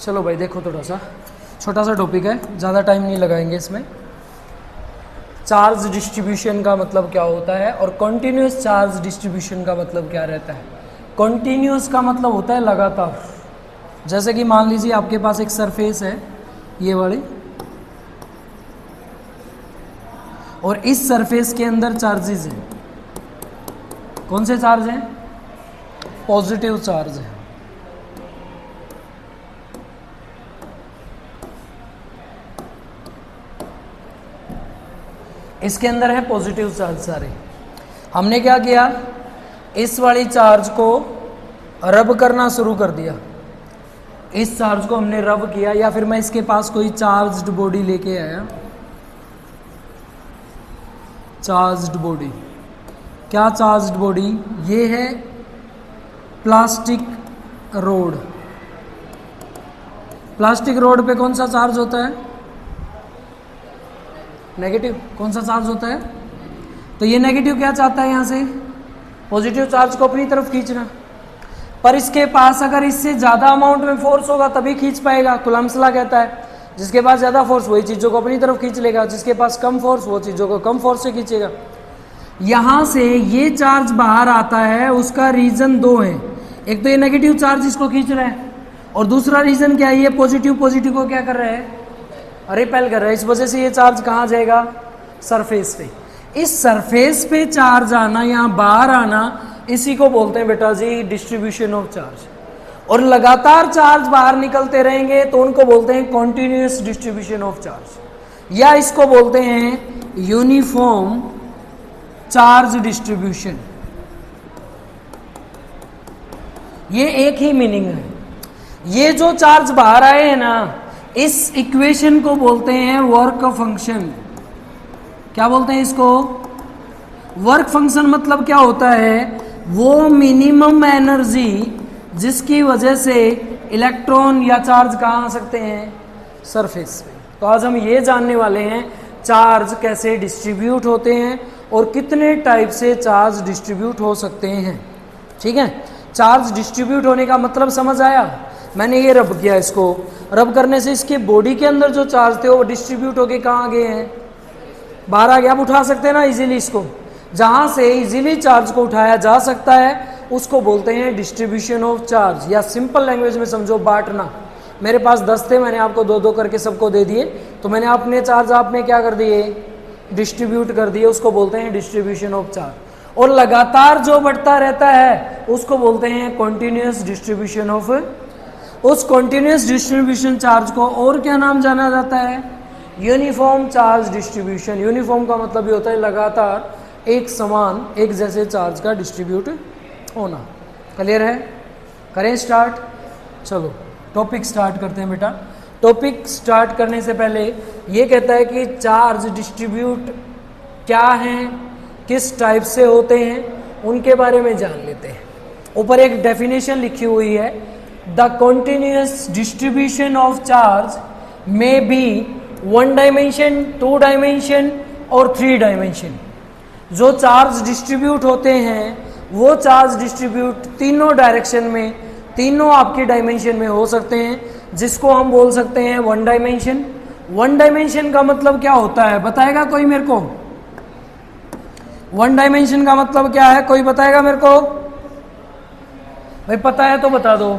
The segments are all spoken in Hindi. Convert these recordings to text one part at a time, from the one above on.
चलो भाई देखो, थोड़ा सा छोटा सा टॉपिक है, ज़्यादा टाइम नहीं लगाएंगे इसमें। चार्ज डिस्ट्रीब्यूशन का मतलब क्या होता है और कॉन्टिन्यूस चार्ज डिस्ट्रीब्यूशन का मतलब क्या रहता है। कॉन्टिन्यूस का मतलब होता है लगातार। जैसे कि मान लीजिए आपके पास एक सरफेस है ये वाली, और इस सरफेस के अंदर चार्जेस हैं। कौन से चार्ज हैं? पॉजिटिव चार्ज है। इसके अंदर है पॉजिटिव चार्ज सारे। हमने क्या किया, इस वाली चार्ज को रब करना शुरू कर दिया। इस चार्ज को हमने रब किया, या फिर मैं इसके पास कोई चार्ज्ड बॉडी लेके आया। चार्ज्ड बॉडी, क्या चार्ज्ड बॉडी? ये है प्लास्टिक रोड। प्लास्टिक रोड पे कौन सा चार्ज होता है? नेगेटिव। कौन सा चार्ज होता है? तो ये नेगेटिव क्या चाहता है यहाँ से? पॉजिटिव चार्ज को अपनी तरफ खींचना। पर इसके पास अगर इससे ज़्यादा अमाउंट में फोर्स होगा तभी खींच पाएगा। कूलम्ब्स लॉ कहता है जिसके पास ज़्यादा फोर्स वही चीज़ों को अपनी तरफ खींच लेगा, जिसके पास कम फोर्स वो चीज़ों को कम फोर्स से खींचेगा। यहाँ से ये चार्ज बाहर आता है, उसका रीज़न दो है। एक तो ये नेगेटिव चार्ज इसको खींच रहा है, और दूसरा रीज़न क्या है, ये पॉजिटिव को क्या कर रहा है? रिपेल कर रहा है। इस वजह से ये चार्ज कहाँ जाएगा? सरफेस पे। इस सरफेस पे चार्ज आना, यहाँ बाहर आना, इसी को बोलते हैं बेटा जी डिस्ट्रीब्यूशन ऑफ चार्ज। और लगातार चार्ज बाहर निकलते रहेंगे तो उनको बोलते हैं कॉन्टिन्यूस डिस्ट्रीब्यूशन ऑफ चार्ज, या इसको बोलते हैं यूनिफॉर्म चार्ज डिस्ट्रीब्यूशन। ये एक ही मीनिंग है। ये जो चार्ज बाहर आए हैं ना, इस इक्वेशन को बोलते हैं वर्क फंक्शन। क्या बोलते हैं इसको? Work function. मतलब क्या होता है? वो मिनिमम एनर्जी जिसकी वजह से इलेक्ट्रॉन या चार्ज कहाँ आ सकते हैं? सरफेस पे। तो आज हम ये जानने वाले हैं चार्ज कैसे डिस्ट्रीब्यूट होते हैं और कितने टाइप से चार्ज डिस्ट्रीब्यूट हो सकते हैं। ठीक है, चार्ज डिस्ट्रीब्यूट होने का मतलब समझ आया? मैंने ये रब किया, इसको रब करने से इसके बॉडी के अंदर जो चार्ज थे वो डिस्ट्रीब्यूट होके कहाँ गए हैं? बाहर आ गया। आप उठा सकते हैं ना इजीली इसको। जहाँ से इजीली चार्ज को उठाया जा सकता है उसको बोलते हैं डिस्ट्रीब्यूशन ऑफ चार्ज, या सिंपल लैंग्वेज में समझो बांटना। मेरे पास 10 थे, मैंने आपको 2-2 करके सबको दे दिए, तो मैंने अपने चार्ज आपने क्या कर दिए? डिस्ट्रीब्यूट कर दिए। उसको बोलते हैं डिस्ट्रीब्यूशन ऑफ चार्ज। और लगातार जो बढ़ता रहता है उसको बोलते हैं कॉन्टिन्यूस डिस्ट्रीब्यूशन ऑफ। उस कॉन्टिन्यूस डिस्ट्रीब्यूशन चार्ज को और क्या नाम जाना जाता है? Uniform charge distribution. यूनिफॉर्म का मतलब ये होता है लगातार एक समान, एक जैसे चार्ज का डिस्ट्रीब्यूट होना। क्लियर है? करें स्टार्ट? चलो टॉपिक स्टार्ट करते हैं बेटा। टॉपिक स्टार्ट करने से पहले ये कहता है कि चार्ज डिस्ट्रीब्यूट क्या हैं, किस टाइप से होते हैं, उनके बारे में जान लेते हैं। ऊपर एक डेफिनेशन लिखी हुई है, the continuous distribution of charge may be 1 dimension, 2 dimension और 3 डायमेंशन। जो चार्ज डिस्ट्रीब्यूट होते हैं वो चार्ज डिस्ट्रीब्यूट तीनों डायरेक्शन में, तीनों आपके डायमेंशन में हो सकते हैं, जिसको हम बोल सकते हैं 1 डायमेंशन। 1 डायमेंशन का मतलब क्या होता है? बताएगा कोई मेरे को? 1 डायमेंशन का मतलब क्या है? कोई बताएगा मेरे को? भाई पता है तो बता दो।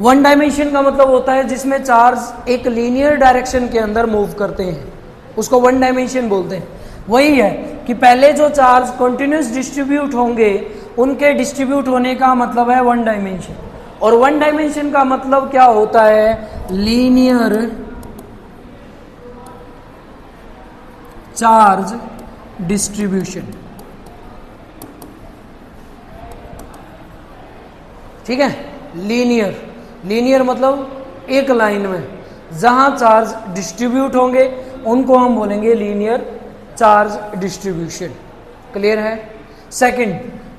1 डायमेंशन का मतलब होता है जिसमें चार्ज एक लीनियर डायरेक्शन के अंदर मूव करते हैं, उसको 1 डायमेंशन बोलते हैं। वही है कि पहले जो चार्ज कॉन्टिन्यूस डिस्ट्रीब्यूट होंगे उनके डिस्ट्रीब्यूट होने का मतलब है 1 डायमेंशन। और 1 डायमेंशन का मतलब क्या होता है? Linear charge distribution. ठीक है, लीनियर मतलब एक लाइन में जहां चार्ज डिस्ट्रीब्यूट होंगे उनको हम बोलेंगे लीनियर चार्ज डिस्ट्रीब्यूशन। क्लियर है? सेकंड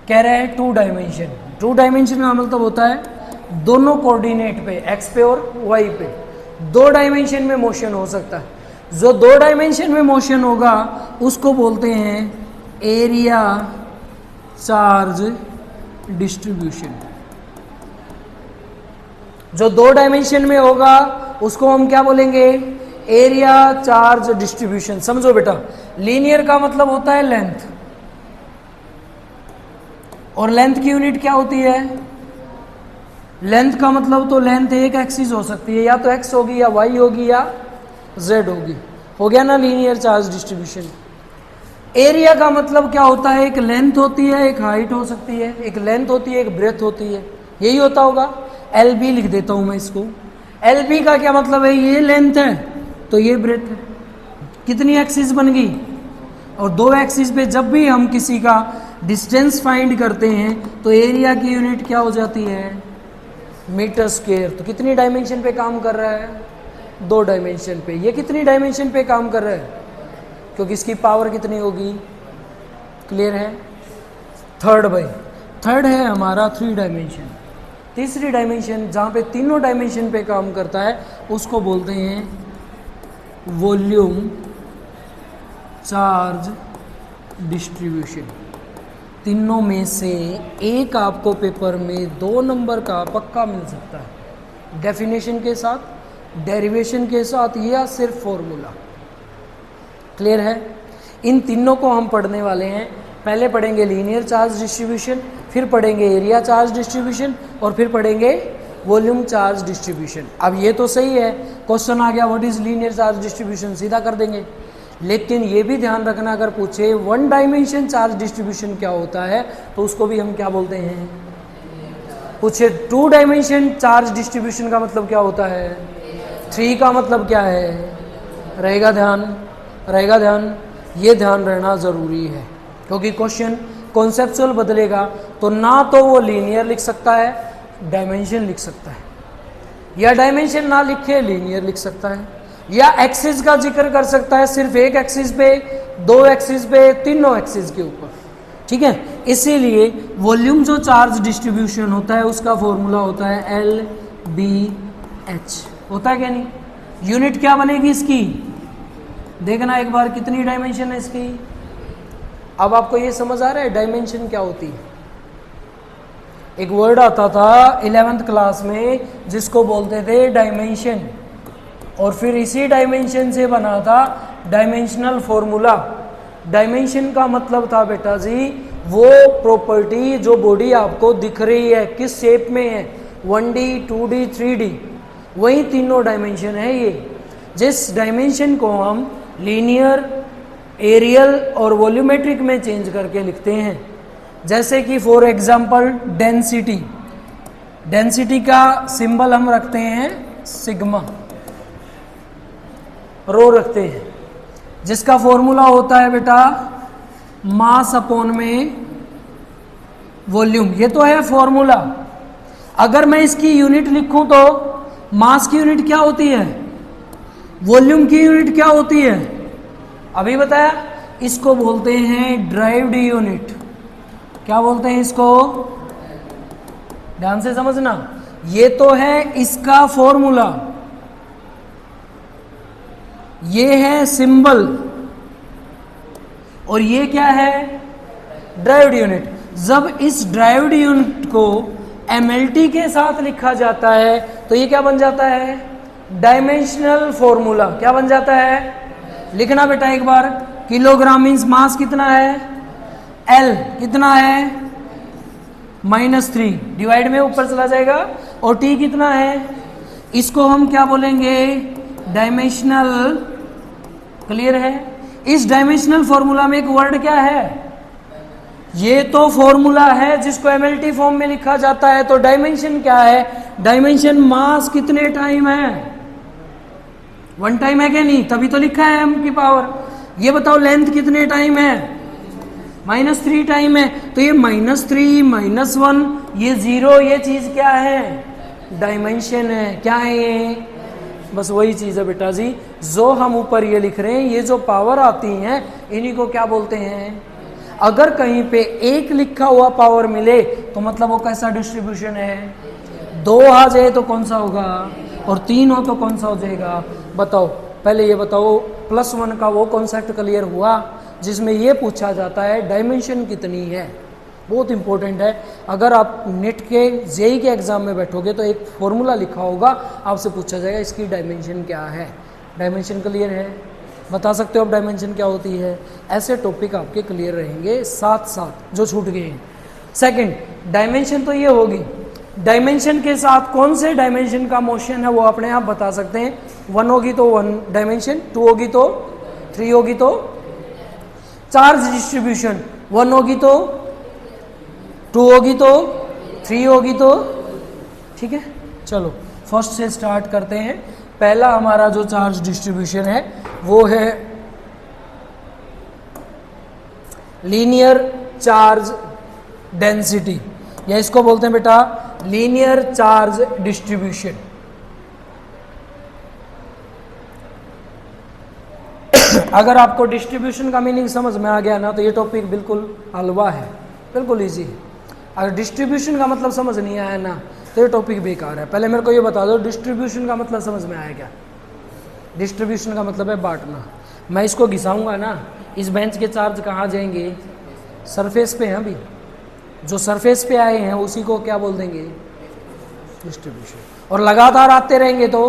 कह रहे हैं 2 डायमेंशन। 2 डायमेंशन का मतलब होता है दोनों कोऑर्डिनेट पे, एक्स पे और वाई पे 2 डायमेंशन में मोशन हो सकता है। जो 2 डायमेंशन में मोशन होगा उसको बोलते हैं एरिया चार्ज डिस्ट्रीब्यूशन। जो 2 डायमेंशन में होगा उसको हम क्या बोलेंगे, एरिया चार्ज डिस्ट्रीब्यूशन। समझो बेटा, लीनियर का मतलब होता है लेंथ, और लेंथ की यूनिट क्या होती है, लेंथ का मतलब तो लेंथ एक एक्सिस हो सकती है, या तो एक्स होगी या वाई होगी या जेड होगी। हो गया ना लीनियर चार्ज डिस्ट्रीब्यूशन। एरिया का मतलब क्या होता है, एक लेंथ होती है, एक हाइट हो सकती है, एक लेंथ होती है, एक ब्रेथ होती है, यही होता होगा। एल बी लिख देता हूं मैं इसको। एल बी का क्या मतलब है, ये लेंथ है तो ये ब्रेथ है। कितनी एक्सिस बन गई, और 2 एक्सिस पे जब भी हम किसी का डिस्टेंस फाइंड करते हैं तो एरिया की यूनिट क्या हो जाती है, मीटर स्क्वायर। तो कितनी डायमेंशन पे काम कर रहा है, 2 डायमेंशन पे। ये कितनी डायमेंशन पे काम कर रहा है, क्योंकि इसकी पावर कितनी होगी, क्लियर है। थर्ड है हमारा 3 डायमेंशन। तीसरी डायमेंशन जहाँ पे तीनों डायमेंशन पे काम करता है उसको बोलते हैं वॉल्यूम चार्ज डिस्ट्रीब्यूशन। तीनों में से एक आपको पेपर में 2 नंबर का पक्का मिल सकता है, डेफिनेशन के साथ, डेरिवेशन के साथ, या सिर्फ फॉर्मूला। क्लियर है। इन तीनों को हम पढ़ने वाले हैं। पहले पढ़ेंगे लीनियर चार्ज डिस्ट्रीब्यूशन, फिर पढ़ेंगे एरिया चार्ज डिस्ट्रीब्यूशन, और फिर पढ़ेंगे वॉल्यूम चार्ज डिस्ट्रीब्यूशन। अब ये तो सही है, क्वेश्चन आ गया what is linear charge distribution, सीधा कर देंगे। लेकिन ये भी ध्यान रखना, अगर पूछे 1 डायमेंशन चार्ज डिस्ट्रीब्यूशन क्या होता है तो उसको भी हम क्या बोलते हैं, पूछे 2 डायमेंशन चार्ज डिस्ट्रीब्यूशन का मतलब क्या होता है, 3 का मतलब क्या है, रहेगा ध्यान, ये ध्यान रहना ज़रूरी है। क्योंकि क्वेश्चन कॉन्सेप्चुअल बदलेगा तो ना तो वो लीनियर लिख सकता है, डायमेंशन लिख सकता है, या डायमेंशन ना लिखे लीनियर लिख सकता है, या एक्सिस का जिक्र कर सकता है, सिर्फ एक एक्सिस पे, 2 एक्सिस पे, तीनों एक्सिस के ऊपर। ठीक है, इसीलिए वॉल्यूम जो चार्ज डिस्ट्रीब्यूशन होता है उसका फॉर्मूला होता है LBH। होता है क्या नहीं, यूनिट क्या बनेगी इसकी, देखना एक बार कितनी डायमेंशन है इसकी। अब आपको ये समझ आ रहा है डायमेंशन क्या होती है। एक वर्ड आता था 11th क्लास में जिसको बोलते थे डायमेंशन, और फिर इसी डायमेंशन से बना था डायमेंशनल फॉर्मूला। डायमेंशन का मतलब था बेटा जी वो प्रॉपर्टी जो बॉडी आपको दिख रही है किस शेप में है, 1D 2D 3D, वही तीनों डायमेंशन है ये। जिस डायमेंशन को हम लीनियर, एरियल और वॉल्यूमेट्रिक में चेंज करके लिखते हैं, जैसे कि फॉर एग्जांपल डेंसिटी का सिंबल हम रखते हैं सिग्मा, रो रखते हैं, जिसका फॉर्मूला होता है बेटा मास अपॉन में वॉल्यूम। ये तो है फॉर्मूला। अगर मैं इसकी यूनिट लिखूं तो मास की यूनिट क्या होती है, वॉल्यूम की यूनिट क्या होती है, अभी बताया। इसको बोलते हैं ड्राइव्ड यूनिट। क्या बोलते हैं इसको, ध्यान से समझना। ये तो है इसका फॉर्मूला, ये है सिंबल, और ये क्या है, ड्राइव्ड यूनिट। जब इस ड्राइव्ड यूनिट को MLT के साथ लिखा जाता है तो ये क्या बन जाता है, डायमेंशनल फॉर्मूला। क्या बन जाता है, लिखना बेटा एक बार। किलोग्राम मीन्स मास कितना है, L कितना है, -3, डिवाइड में ऊपर चला जाएगा, और T कितना है, इसको हम क्या बोलेंगे, डायमेंशनल। क्लियर है। इस डायमेंशनल फॉर्मूला में एक वर्ड क्या है, ये तो फॉर्मूला है जिसको MLT फॉर्म में लिखा जाता है। तो डायमेंशन क्या है, डायमेंशन मास कितने टाइम है, 1 टाइम है क्या नहीं, तभी तो लिखा है m की पावर। ये बताओ लेंथ कितने टाइम है, -3 टाइम है। तो ये -3 -1 ये 0 ये चीज क्या है, डायमेंशन है। क्या है ये, बस वही चीज है बेटा जी जो हम ऊपर ये लिख रहे हैं। ये जो पावर आती हैं इन्हीं को क्या बोलते हैं, अगर कहीं पे 1 लिखा हुआ पावर मिले तो मतलब वो कैसा डिस्ट्रीब्यूशन है, 2 आ जाए तो कौन सा होगा, और 3 हो तो कौन सा हो जाएगा। बताओ, पहले ये बताओ, +1 का वो कॉन्सेप्ट क्लियर हुआ जिसमें ये पूछा जाता है डायमेंशन कितनी है। बहुत इंपॉर्टेंट है। अगर आप नेट के जेई के एग्जाम में बैठोगे तो एक फॉर्मूला लिखा होगा, आपसे पूछा जाएगा इसकी डायमेंशन क्या है। डायमेंशन क्लियर है? बता सकते हो आप डायमेंशन क्या होती है? ऐसे टॉपिक आपके क्लियर रहेंगे साथ साथ जो छूट गए हैं। सेकंड, डायमेंशन तो ये होगी, डायमेंशन के साथ कौन से डायमेंशन का मोशन है वो अपने आप बता सकते हैं। 1 होगी तो 1 डायमेंशन, 2 होगी तो 3 होगी तो चार्ज डिस्ट्रीब्यूशन, 1 होगी तो 2 होगी तो 3 होगी तो, ठीक है। चलो फर्स्ट से स्टार्ट करते हैं। पहला हमारा जो चार्ज डिस्ट्रीब्यूशन है वो है लीनियर चार्ज डेंसिटी, या इसको बोलते हैं बेटा लीनियर चार्ज डिस्ट्रीब्यूशन। अगर आपको डिस्ट्रीब्यूशन का मीनिंग समझ में आ गया ना तो ये टॉपिक बिल्कुल हलवा है, बिल्कुल इजी है। अगर डिस्ट्रीब्यूशन का मतलब समझ नहीं आया ना तो ये टॉपिक बेकार है। पहले मेरे को ये बता दो डिस्ट्रीब्यूशन का मतलब समझ में आया क्या? डिस्ट्रीब्यूशन का मतलब है बांटना। मैं इसको घिसाऊंगा ना, इस बेंच के चार्ज कहाँ जाएंगे? सरफेस पे हैं। अभी जो सरफेस पे आए हैं उसी को क्या बोल देंगे? डिस्ट्रीब्यूशन। और लगातार आते रहेंगे तो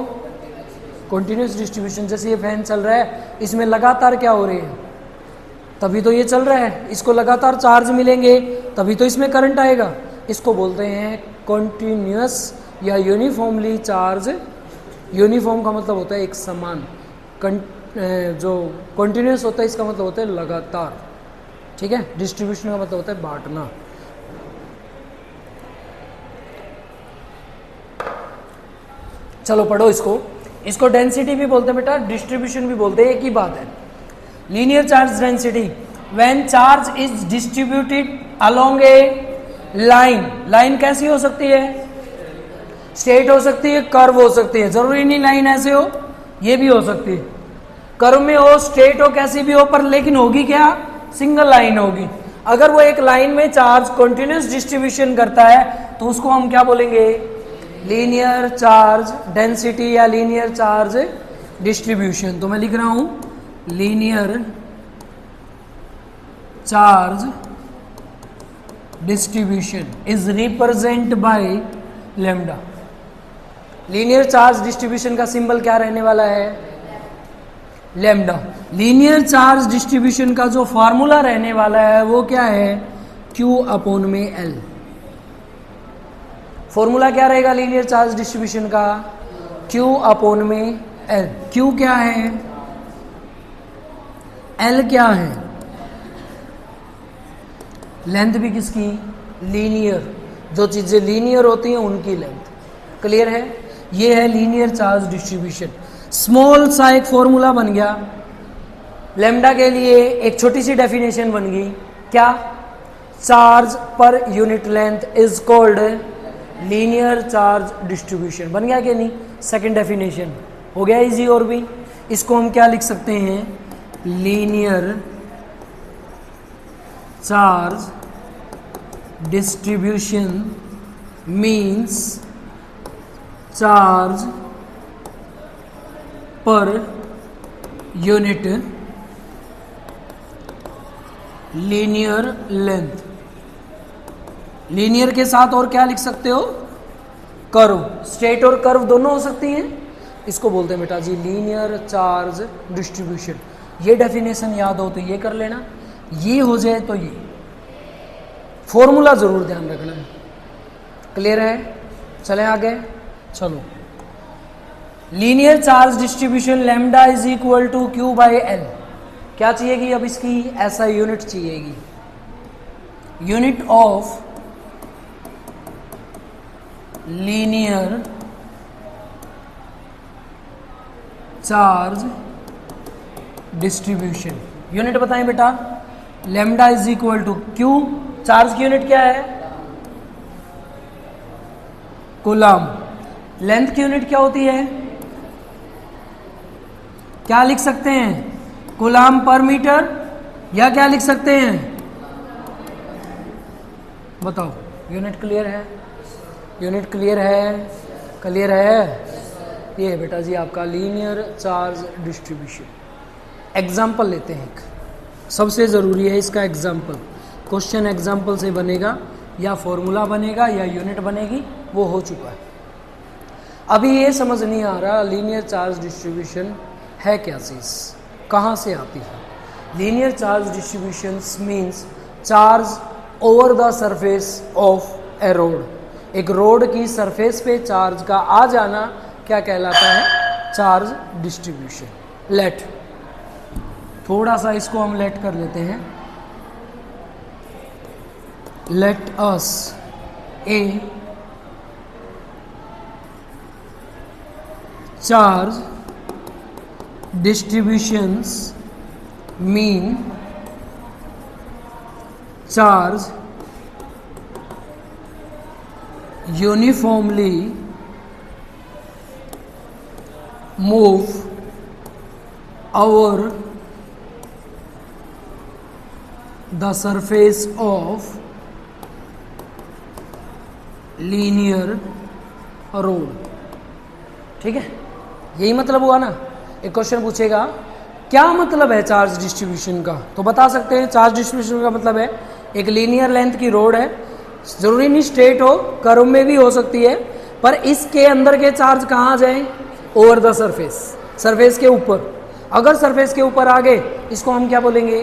कंटिन्यूस डिस्ट्रीब्यूशन। जैसे ये फैन चल रहा है, इसमें लगातार क्या हो रही है? तभी तो ये चल रहा है। इसको लगातार चार्ज मिलेंगे तभी तो इसमें करंट आएगा। इसको बोलते हैं कंटिन्यूस या यूनिफॉर्मली चार्ज। यूनिफॉर्म का मतलब होता है एक समान, जो कंटिन्यूस होता है इसका मतलब होता है लगातार, ठीक है। डिस्ट्रीब्यूशन का मतलब होता है बांटना। चलो पढ़ो इसको डेंसिटी भी बोलते हैं बेटा, डिस्ट्रीब्यूशन भी बोलते हैं, एक ही बात है। Linear charge density when charge is distributed along A line. Line कैसी हो सकती है? स्ट्रेट हो सकती है, कर्व हो सकती है। जरूरी नहीं लाइन ऐसे हो, ये भी हो सकती है। कर्व में हो, स्ट्रेट हो, कैसी भी हो, पर लेकिन होगी क्या? सिंगल लाइन होगी। अगर वो एक लाइन में चार्ज कंटिन्यूस डिस्ट्रीब्यूशन करता है तो उसको हम क्या बोलेंगे? लीनियर चार्ज डेंसिटी या लीनियर चार्ज डिस्ट्रीब्यूशन। तो मैं लिख रहा हूं linear charge distribution is represent by lambda. Linear charge distribution का सिंबल क्या रहने वाला है? लैम्डा। लीनियर चार्ज डिस्ट्रीब्यूशन का जो फार्मूला रहने वाला है वो क्या है? Q अपॉन में L। फॉर्मूला क्या रहेगा लीनियर चार्ज डिस्ट्रीब्यूशन का? Q अपॉन में L। Q क्या है? L क्या है? लेंथ भी किसकी? लीनियर। जो चीजें लीनियर होती हैं उनकी लेंथ। क्लियर है? ये है लीनियर चार्ज डिस्ट्रीब्यूशन। स्मॉल सा एक फॉर्मूला बन गया लैम्डा के लिए, एक छोटी सी डेफिनेशन बन गई क्या? Charge per unit length is called linear charge distribution. बन गया कि नहीं? सेकंड डेफिनेशन हो गया इजी। और भी इसको हम क्या लिख सकते हैं? Linear charge distribution means charge per unit linear length. Linear के साथ और क्या लिख सकते हो? कर्व। स्ट्रेट और कर्व दोनों हो सकती हैं। इसको बोलते हैं बेटा जी लीनियर चार्ज डिस्ट्रीब्यूशन। ये डेफिनेशन याद हो तो ये कर लेना, ये हो जाए तो ये। फॉर्मूला जरूर ध्यान रखना। क्लियर है? चलें आगे। चलो linear charge distribution lambda is equal to Q by L। क्या चाहिएगी अब इसकी? ऐसा यूनिट चाहिएगी, unit of linear charge distribution. Unit बताएं बेटा। Lambda is equal to Q। Charge की यूनिट क्या है? कूलम। लेंथ की यूनिट क्या होती है? क्या लिख सकते हैं? कूलम पर मीटर, या क्या लिख सकते हैं? बताओ। यूनिट क्लियर है? यूनिट क्लियर है? क्लियर है? ये बेटा जी आपका लीनियर चार्ज डिस्ट्रीब्यूशन। एग्जाम्पल लेते हैं, एक सबसे ज़रूरी है इसका एग्जाम्पल। क्वेश्चन एग्जाम्पल से बनेगा या फॉर्मूला बनेगा या यूनिट बनेगी, वो हो चुका है। अभी ये समझ नहीं आ रहा लीनियर चार्ज डिस्ट्रीब्यूशन है क्या चीज़, कहाँ से आती है। Linear charge distribution means charge over the surface of A road. एक रोड की सरफेस पे चार्ज का आ जाना क्या कहलाता है, चार्ज डिस्ट्रीब्यूशन। लेट, थोड़ा सा इसको हम लेट कर लेते हैं। Let us A charge distributions mean charge uniformly move over the surface of linear road। ठीक है, यही मतलब हुआ ना। एक क्वेश्चन पूछेगा क्या मतलब है चार्ज डिस्ट्रीब्यूशन का, तो बता सकते हैं चार्ज डिस्ट्रीब्यूशन का मतलब है एक लीनियर लेंथ की रोड है, जरूरी नहीं स्ट्रेट हो, कर्व में भी हो सकती है, पर इसके अंदर के चार्ज कहाँ जाएं, ओवर द सरफेस, सरफेस के ऊपर। अगर सरफेस के ऊपर आ गए इसको हम क्या बोलेंगे,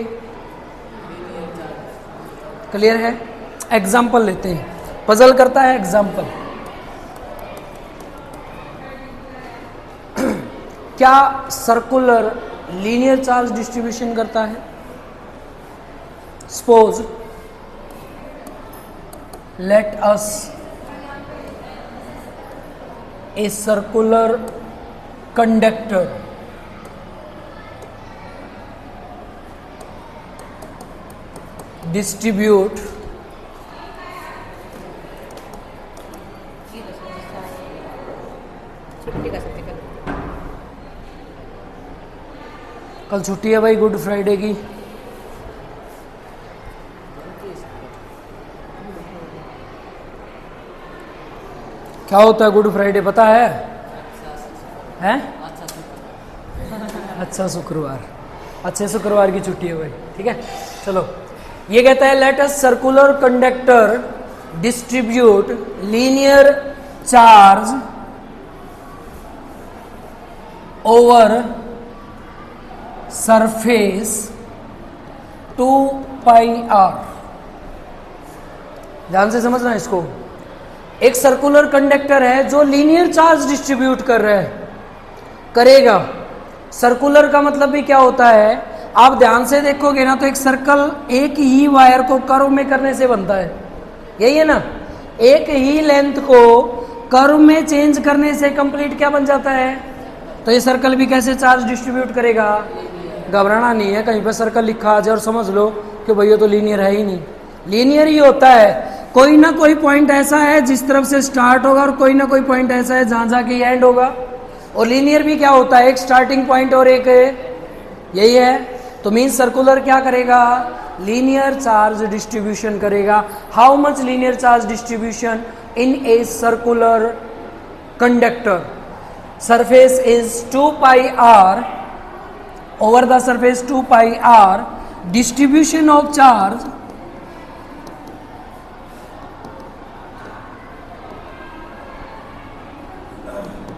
क्लियर है। एग्जाम्पल लेते हैं, पजल करता है एग्जाम्पल। क्या सर्कुलर लीनियर चार्ज डिस्ट्रीब्यूशन करता है। Suppose let us a circular conductor distribute कल छुट्टी है भाई गुड फ्राइडे की। क्या होता है गुड फ्राइडे पता है? हैं? अच्छा शुक्रवार, अच्छे शुक्रवार की छुट्टी है भाई, ठीक है। चलो, ये कहता है let us circular conductor distribute linear charge over surface 2πr। ध्यान से समझना इसको। एक सर्कुलर कंडक्टर है जो लीनियर चार्ज डिस्ट्रीब्यूट कर रहा है, करेगा। सर्कुलर का मतलब भी क्या होता है, आप ध्यान से देखोगे ना तो एक सर्कल एक ही वायर को कर्व में करने से बनता है, यही है ना। एक ही लेंथ को कर्व में चेंज करने से कंप्लीट क्या बन जाता है। तो ये सर्कल भी कैसे चार्ज डिस्ट्रीब्यूट करेगा, घबराना नहीं है। कहीं पर सर्कल लिखा आ जाए और समझ लो कि भैया तो लीनियर है ही नहीं। लीनियर ही होता है, कोई ना कोई पॉइंट ऐसा है जिस तरफ से स्टार्ट होगा और कोई ना कोई पॉइंट ऐसा है जहां जाके एंड होगा। और लीनियर भी क्या होता है, एक स्टार्टिंग पॉइंट और एक यही है। तो मीन सर्कुलर क्या करेगा, लीनियर चार्ज डिस्ट्रीब्यूशन करेगा। How much linear charge distribution in a circular conductor, surface is 2πr, over the surface 2πr, distribution of charge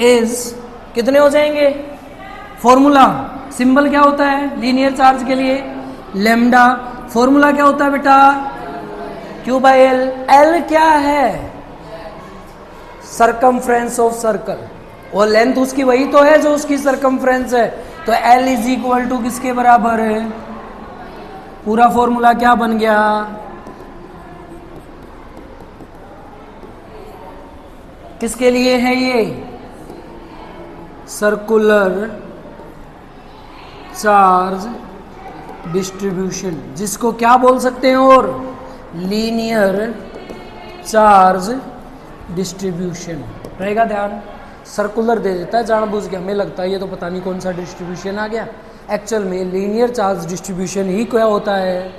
is कितने हो जाएंगे। फॉर्मूला सिंबल क्या होता है लीनियर चार्ज के लिए, लैम्डा। फॉर्मूला क्या होता है बेटा, Q/L। L क्या है, सरकमफ्रेंस ऑफ सर्कल, और लेंथ उसकी वही तो है जो उसकी सरकमफ्रेंस है। तो L इज इक्वल टू किसके बराबर है, पूरा फॉर्मूला क्या बन गया, किसके लिए है ये, सर्कुलर चार्ज डिस्ट्रीब्यूशन, जिसको क्या बोल सकते हैं, और लीनियर चार्ज डिस्ट्रीब्यूशन रहेगा। ध्यान, सर्कुलर दे देता है जानबूझ के, हमें लगता है ये तो पता नहीं कौन सा डिस्ट्रीब्यूशन आ गया। एक्चुअल में लीनियर चार्ज डिस्ट्रीब्यूशन ही क्या होता है,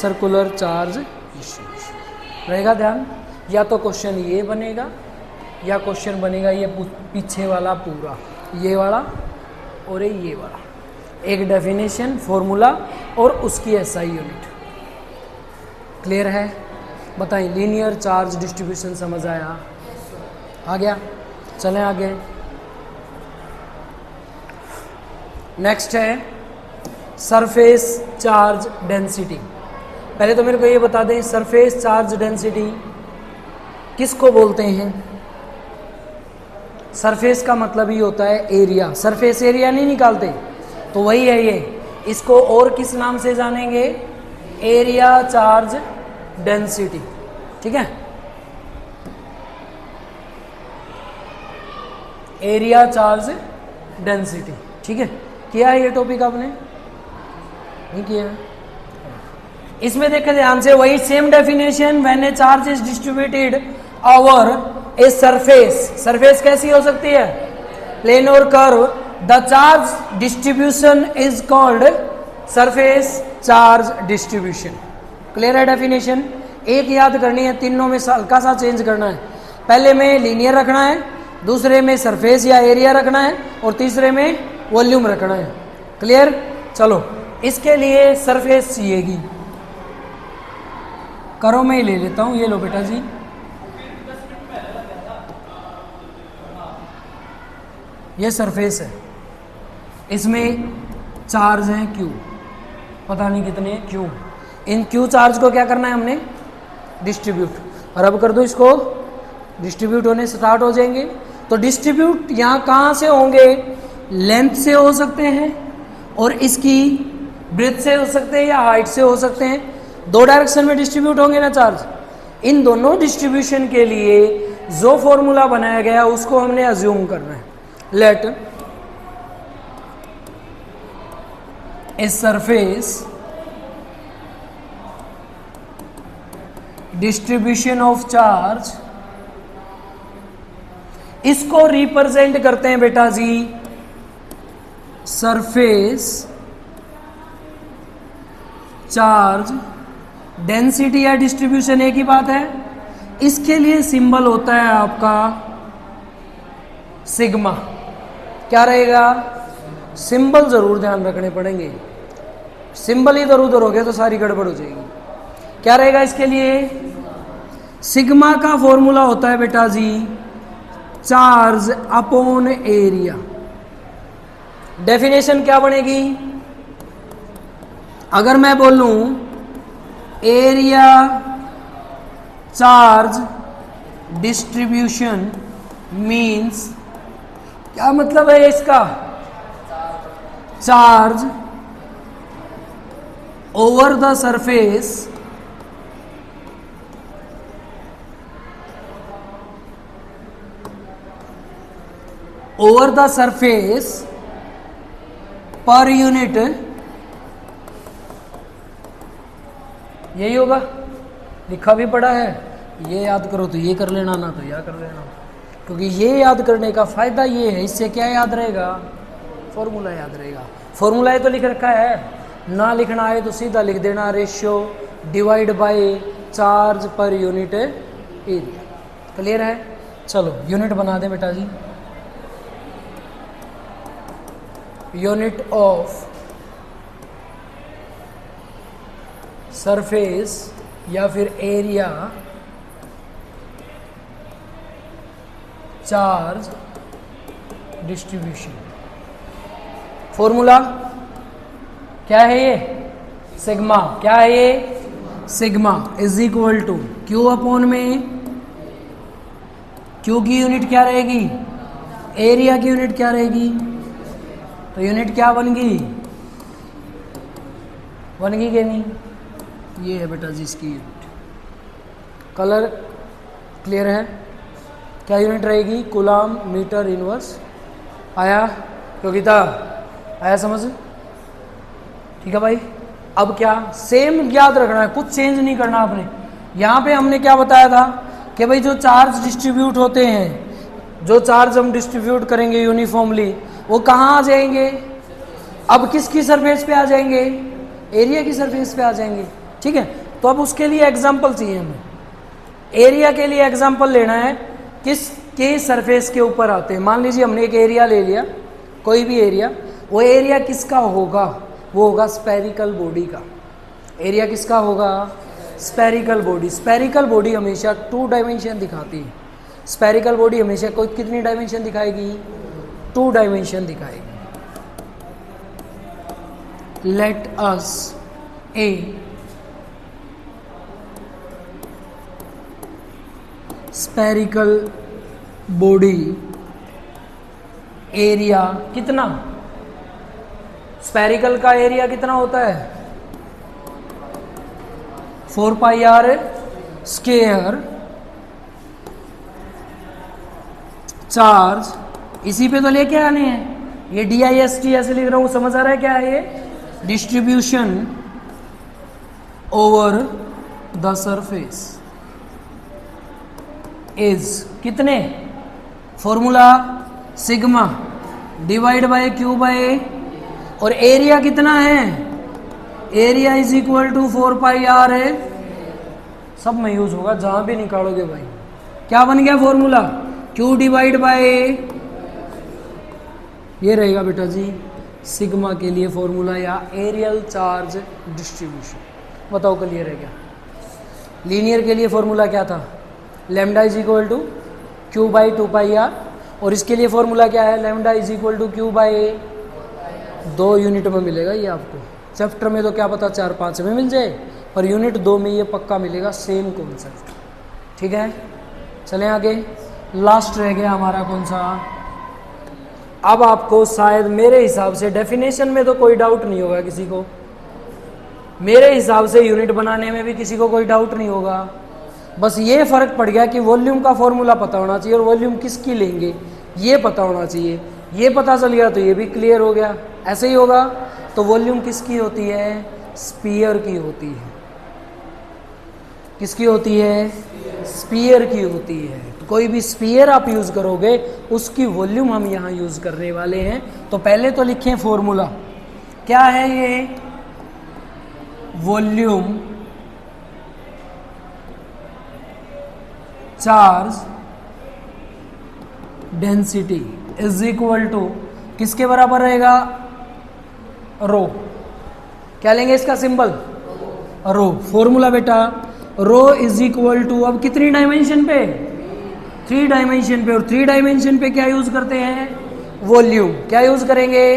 सर्कुलर चार्ज डिस्ट्रीब्यूशन रहेगा। ध्यान, या तो क्वेश्चन ये बनेगा या क्वेश्चन बनेगा ये पीछे वाला पूरा, ये वाला और ये वाला, एक डेफिनेशन, फॉर्मूला और उसकी एसआई यूनिट। क्लियर है? बताएं, लीनियर चार्ज डिस्ट्रीब्यूशन समझ आया? आ गया? चलें आगे। नेक्स्ट है सरफेस चार्ज डेंसिटी। पहले तो मेरे को ये बता दें, सरफेस चार्ज डेंसिटी किसको बोलते हैं? सरफेस का मतलब ही होता है एरिया। सरफेस एरिया नहीं निकालते तो वही है ये। इसको और किस नाम से जानेंगे? Area charge density. ठीक है, एरिया चार्ज डेंसिटी। ठीक है, किया है ये टॉपिक आपने? नहीं किया? इसमें देखें ध्यान से, वही same definition, when A charge is distributed over a surface. Surface कैसी हो सकती है? प्लेन और curve. The charge distribution is called surface charge distribution. Clear है डेफिनेशन? एक याद करनी है, तीनों में हल्का सा चेंज करना है। पहले में लीनियर रखना है, दूसरे में सरफेस या एरिया रखना है, और तीसरे में वॉल्यूम रखना है। क्लियर? चलो, इसके लिए सरफेस चाहिएगी। करो, मैं ही ले लेता हूं। ये लो बेटा जी, ये सरफेस है, इसमें चार्ज हैं क्यू, पता नहीं कितने क्यू। इन क्यू चार्ज को क्या करना है हमने? डिस्ट्रीब्यूट। और अब कर दो इसको, डिस्ट्रीब्यूट होने स्टार्ट हो जाएंगे। तो डिस्ट्रीब्यूट यहाँ कहाँ से होंगे? लेंथ से हो सकते हैं, और इसकी ब्रेथ से हो सकते हैं, या हाइट से हो सकते हैं। दो डायरेक्शन में डिस्ट्रीब्यूट होंगे ना चार्ज। इन दोनों डिस्ट्रीब्यूशन के लिए जो फॉर्मूला बनाया गया उसको हमने अज्यूम करना है। Let a surface distribution of charge, इसको रिप्रेजेंट करते हैं बेटा जी सरफेस चार्ज डेंसिटी या डिस्ट्रीब्यूशन, एक ही बात है। इसके लिए सिंबल होता है आपका सिग्मा। क्या रहेगा? सिंबल जरूर ध्यान रखने पड़ेंगे, सिंबल इधर उधर हो गया तो सारी गड़बड़ हो जाएगी। क्या रहेगा इसके लिए? सिग्मा का फॉर्मूला होता है बेटा जी चार्ज अपॉन एरिया। डेफिनेशन क्या बनेगी? अगर मैं बोलूं एरिया चार्ज डिस्ट्रीब्यूशन मीन्स, क्या मतलब है इसका? Charge over the surface per unit, यही होगा। लिखा भी पड़ा है, ये याद करो तो ये कर लेना, ना तो यह कर लेना। क्योंकि ये याद करने का फायदा ये है, इससे क्या याद रहेगा? फॉर्मूला याद रहेगा। फॉर्मूला ही तो लिख रखा है, ना लिखना है तो सीधा लिख देना ratio divide by charge per unit area. Clear है? चलो यूनिट बना दें बेटा जी। यूनिट ऑफ सरफेस या फिर एरिया चार्ज डिस्ट्रीब्यूशन। फॉर्मूला क्या है ये? सिग्मा। क्या है ये? Sigma is equal to q upon में, क्यू की यूनिट क्या रहेगी? एरिया की यूनिट क्या रहेगी? तो यूनिट क्या बन गई? बन गई कि नहीं? ये है बेटा जी इसकी यूनिट। कलर क्लियर है? क्या यूनिट रहेगी? Coulomb metre inverse. आया योगिता? आया समझ? ठीक है भाई। अब क्या सेम याद रखना है, कुछ चेंज नहीं करना आपने। यहाँ पे हमने क्या बताया था कि भाई जो चार्ज डिस्ट्रीब्यूट होते हैं, जो चार्ज हम डिस्ट्रीब्यूट करेंगे यूनिफॉर्मली, वो कहाँ आ जाएंगे? अब किसकी सरफेस पे आ जाएंगे? एरिया की सरफेस पे आ जाएंगे। ठीक है, तो अब उसके लिए एग्जाम्पल चाहिए हमें। एरिया के लिए एग्जाम्पल लेना है, किस के सरफेस के ऊपर आते हैं। मान लीजिए हमने एक एरिया ले लिया, कोई भी एरिया, वो एरिया किसका होगा? वो होगा स्फेरिकल बॉडी का। एरिया किसका होगा? स्पेरिकल बॉडी, स्पेरिकल बॉडी हमेशा 2 डायमेंशन दिखाती है। स्पेरिकल बॉडी हमेशा कोई कितनी डायमेंशन दिखाएगी? 2 डायमेंशन दिखाएगी। Let us a spherical body area कितना? स्पेरिकल का एरिया कितना होता है? 4 पाई आर स्क्वायर। चार्ज इसी पे तो लेके आने हैं। ये DIST ऐसे लिख रहा हूं, समझ आ रहा है क्या है ये? Distribution over the surface is कितने? Formula sigma divide by Q by, और एरिया कितना है? Area is equal to 4 pi R है। सब में यूज होगा, जहां भी निकालोगे भाई। क्या बन गया फॉर्मूला? क्यू डिवाइड बाय, ये रहेगा बेटा जी सिग्मा के लिए फॉर्मूला, या एरियल चार्ज डिस्ट्रीब्यूशन। बताओ क्लियर है क्या? लीनियर के लिए फॉर्मूला क्या था? Lambda is equal to q by 2 pi r, और इसके लिए फॉर्मूला क्या है? Lambda is equal to q by 2 unit में मिलेगा ये आपको। चैप्टर में तो क्या पता 4-5 में मिल जाए, पर यूनिट 2 में ये पक्का मिलेगा, सेम कॉन्सेप्ट। ठीक है, चलें आगे। लास्ट रह गया हमारा कौन सा? अब आपको शायद मेरे हिसाब से डेफिनेशन में तो कोई डाउट नहीं होगा किसी को, मेरे हिसाब से यूनिट बनाने में भी किसी को कोई डाउट नहीं होगा। बस ये फर्क पड़ गया कि वॉल्यूम का फॉर्मूला पता होना चाहिए और वॉल्यूम किसकी लेंगे ये पता होना चाहिए। ये पता चल गया तो ये भी क्लियर हो गया। ऐसे ही होगा तो वॉल्यूम किसकी होती है? स्फीयर की होती है। किसकी होती है? स्फीयर की होती है। तो कोई भी स्फीयर आप यूज करोगे उसकी वॉल्यूम हम यहाँ यूज करने वाले हैं। तो पहले तो लिखें फॉर्मूला, क्या है ये? Volume charge density is equal to किसके बराबर रहेगा? रो। क्या लेंगे इसका सिंबल? रो। फॉर्मूला बेटा रो इज इक्वल टू, अब कितनी डायमेंशन पे? 3 डायमेंशन पे। और 3 डायमेंशन पे क्या यूज करते हैं? वॉल्यूम। क्या यूज करेंगे?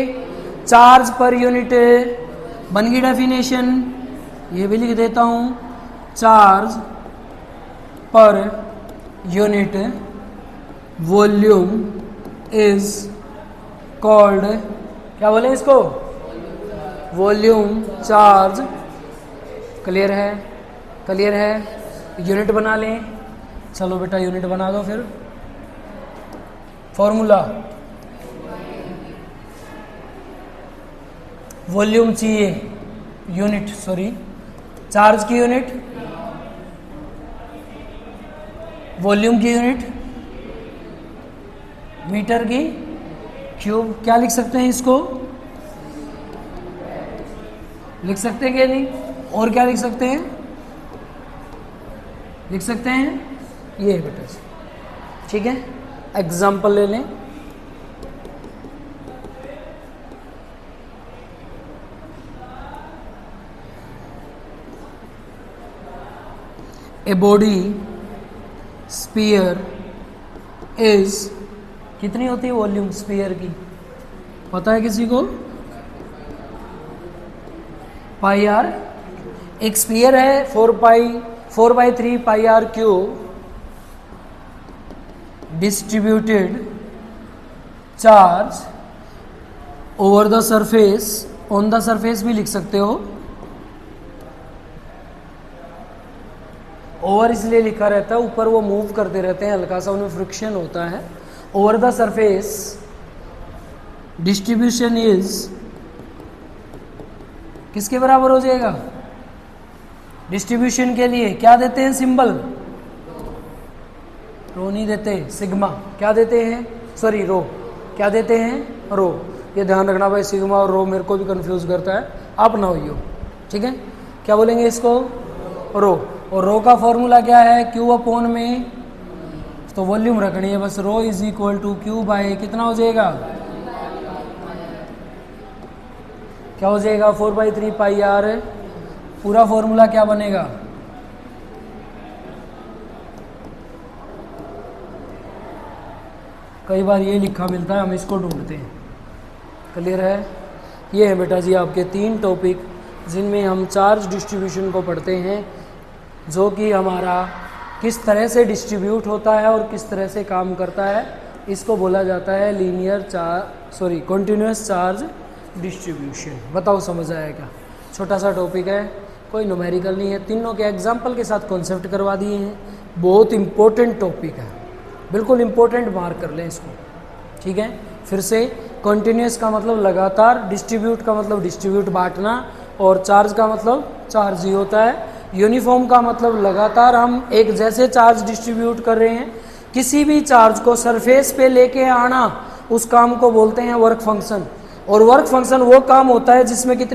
Charge per unit. बन गई डेफिनेशन, ये भी लिख देता हूं, charge per unit volume is called, क्या बोले इसको? Volume charge. क्लियर है? क्लियर है? यूनिट बना लें। चलो बेटा यूनिट बना दो फिर। फॉर्मूला वॉल्यूम चाहिए, यूनिट सॉरी, चार्ज की यूनिट, वॉल्यूम की यूनिट मीटर की क्यूब। क्या लिख सकते हैं इसको? लिख सकते हैं क्या नहीं? और क्या लिख सकते हैं? लिख सकते हैं ये बेटा। ठीक है, एग्जाम्पल ले लें। ए बॉडी स्फीयर इज, कितनी होती है वॉल्यूम स्फीयर की? पता है किसी को? पाई आर। एक स्फीयर है 4/3 pi R cube distributed charge over the surface, on the surface भी लिख सकते हो। ओवर इसलिए लिखा रहता है, ऊपर वो मूव करते रहते हैं, हल्का सा उनमें फ्रिक्शन होता है। Over the surface distribution is किसके बराबर हो जाएगा? डिस्ट्रीब्यूशन के लिए क्या देते हैं सिंबल? रो नहीं देते, सिग्मा। क्या देते हैं? सॉरी रो। क्या देते हैं? रो। ये ध्यान रखना भाई, सिग्मा और रो मेरे को भी कंफ्यूज करता है, आप ना होइयो। ठीक है, क्या बोलेंगे इसको? रो। और रो का फॉर्मूला क्या है? क्यू अपॉन में, तो वॉल्यूम रखनी है बस। Rho is equal to Q by कितना हो जाएगा? क्या हो जाएगा? 4/3 पाई आर। पूरा फॉर्मूला क्या बनेगा? कई बार ये लिखा मिलता है, हम इसको ढूंढते हैं। क्लियर है? ये है बेटा जी आपके 3 टॉपिक जिनमें हम चार्ज डिस्ट्रीब्यूशन को पढ़ते हैं, जो कि हमारा किस तरह से डिस्ट्रीब्यूट होता है और किस तरह से काम करता है। इसको बोला जाता है कॉन्टिन्यूस चार्ज डिस्ट्रीब्यूशन। बताओ समझ आएगा? छोटा सा टॉपिक है, कोई न्यूमेरिकल नहीं है, तीनों के एग्जाम्पल के साथ कॉन्सेप्ट करवा दिए हैं। बहुत इंपॉर्टेंट टॉपिक है, बिल्कुल इंपॉर्टेंट मार्क कर लें इसको। ठीक है, फिर से कॉन्टिन्यूस का मतलब लगातार, डिस्ट्रीब्यूट का मतलब डिस्ट्रीब्यूट बांटना, और चार्ज का मतलब चार्ज ही होता है। यूनिफॉर्म का मतलब लगातार हम एक जैसे चार्ज डिस्ट्रीब्यूट कर रहे हैं। किसी भी चार्ज को सरफेस पे लेके आना, उस काम को बोलते हैं वर्क फंक्शन। और वर्क फंक्शन वो काम होता है जिसमें कितने